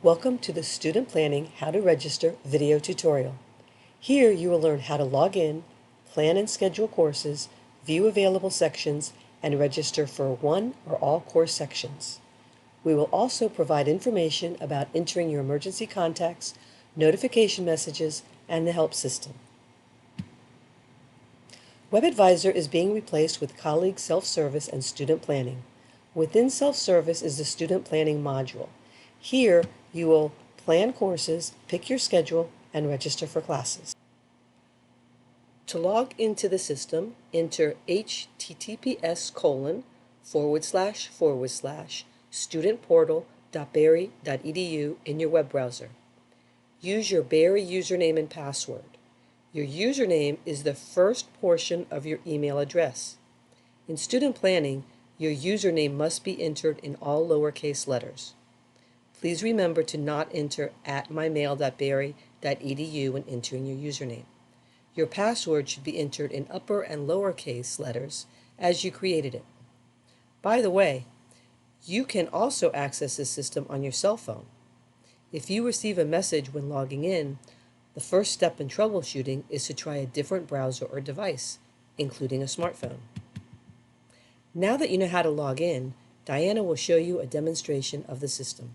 Welcome to the Student Planning How to Register video tutorial. Here you will learn how to log in, plan and schedule courses, view available sections, and register for one or all course sections. We will also provide information about entering your emergency contacts, notification messages, and the help system. WebAdvisor is being replaced with Colleague Self-Service and Student Planning. Within Self-Service is the Student Planning module. Here, you will plan courses, pick your schedule, and register for classes. To log into the system, enter https://studentportal.barry.edu in your web browser. Use your Barry username and password. Your username is the first portion of your email address. In student planning, your username must be entered in all lowercase letters. Please remember to not enter @mymail.barry.edu when entering your username. Your password should be entered in upper and lowercase letters as you created it. By the way, you can also access this system on your cell phone. If you receive a message when logging in, the first step in troubleshooting is to try a different browser or device, including a smartphone. Now that you know how to log in, Diana will show you a demonstration of the system.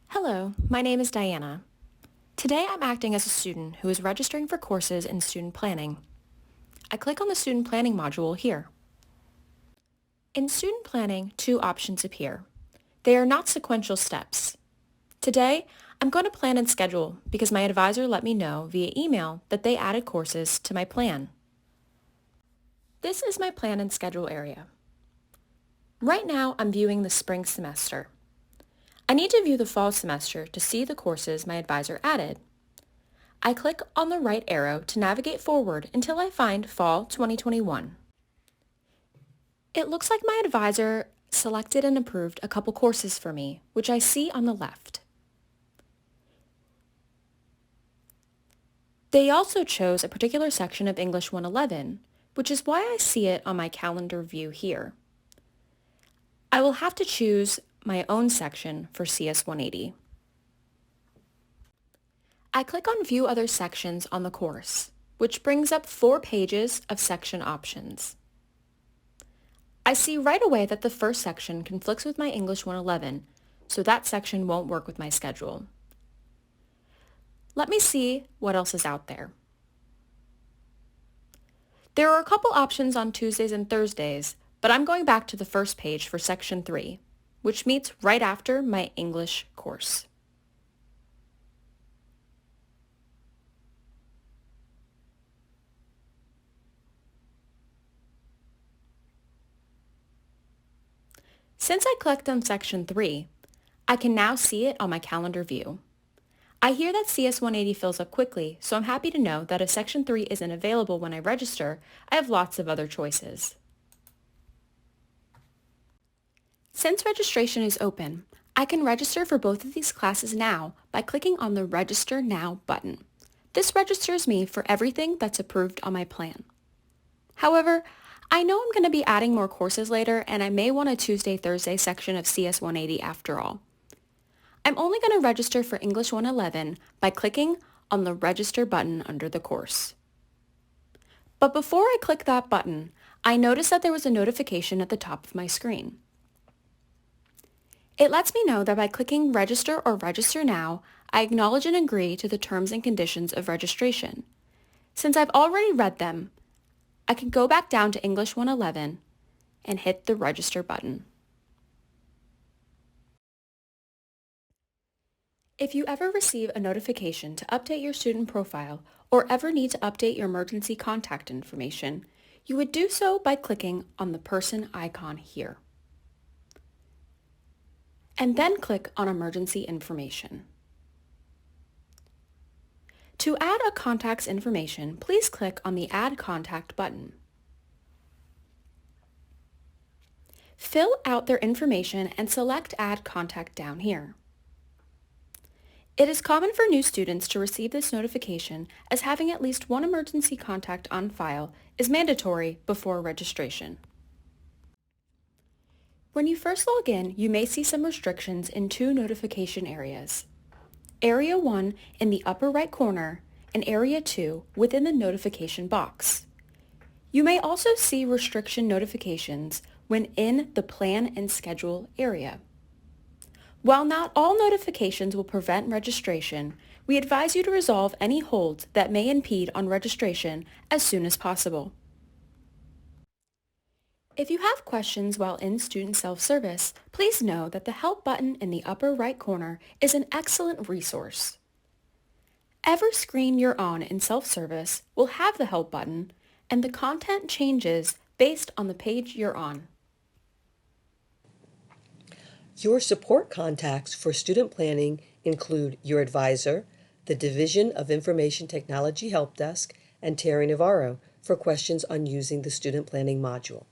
Hello, my name is Diana. Today I'm acting as a student who is registering for courses in student planning. I click on the student planning module here. In student planning, two options appear. They are not sequential steps. Today, I'm going to plan and schedule because my advisor let me know via email that they added courses to my plan. This is my plan and schedule area. Right now, I'm viewing the spring semester. I need to view the fall semester to see the courses my advisor added. I click on the right arrow to navigate forward until I find Fall 2021. It looks like my advisor selected and approved a couple courses for me, which I see on the left. They also chose a particular section of English 111, which is why I see it on my calendar view here. I will have to choose my own section for CS 180. I click on View Other Sections on the course, which brings up 4 pages of section options. I see right away that the first section conflicts with my English 111, so that section won't work with my schedule. Let me see what else is out there. There are a couple options on Tuesdays and Thursdays, but I'm going back to the first page for section 3, which meets right after my English course. Since I clicked on section 3, I can now see it on my calendar view. I hear that CS 180 fills up quickly, so I'm happy to know that if section 3 isn't available when I register, I have lots of other choices. Since registration is open, I can register for both of these classes now by clicking on the Register Now button. This registers me for everything that's approved on my plan. However, I know I'm going to be adding more courses later, and I may want a Tuesday-Thursday section of CS 180 after all. I'm only going to register for English 111 by clicking on the Register button under the course. But before I click that button, I noticed that there was a notification at the top of my screen. It lets me know that by clicking Register or Register Now, I acknowledge and agree to the terms and conditions of registration. Since I've already read them, I can go back down to English 111 and hit the Register button. If you ever receive a notification to update your student profile or ever need to update your emergency contact information, you would do so by clicking on the person icon here. And then click on Emergency Information. To add a contact's information, please click on the Add Contact button. Fill out their information and select Add Contact down here. It is common for new students to receive this notification as having at least one emergency contact on file is mandatory before registration. When you first log in, you may see some restrictions in two notification areas. Area 1 in the upper right corner and Area 2 within the notification box. You may also see restriction notifications when in the Plan and Schedule area. While not all notifications will prevent registration, we advise you to resolve any holds that may impede on registration as soon as possible. If you have questions while in student self-service, please know that the Help button in the upper right corner is an excellent resource. Every screen you're on in self-service will have the Help button, and the content changes based on the page you're on. Your support contacts for student planning include your advisor, the Division of Information Technology Help Desk, and Terry Navarro for questions on using the student planning module.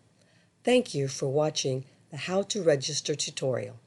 Thank you for watching the How to Register tutorial.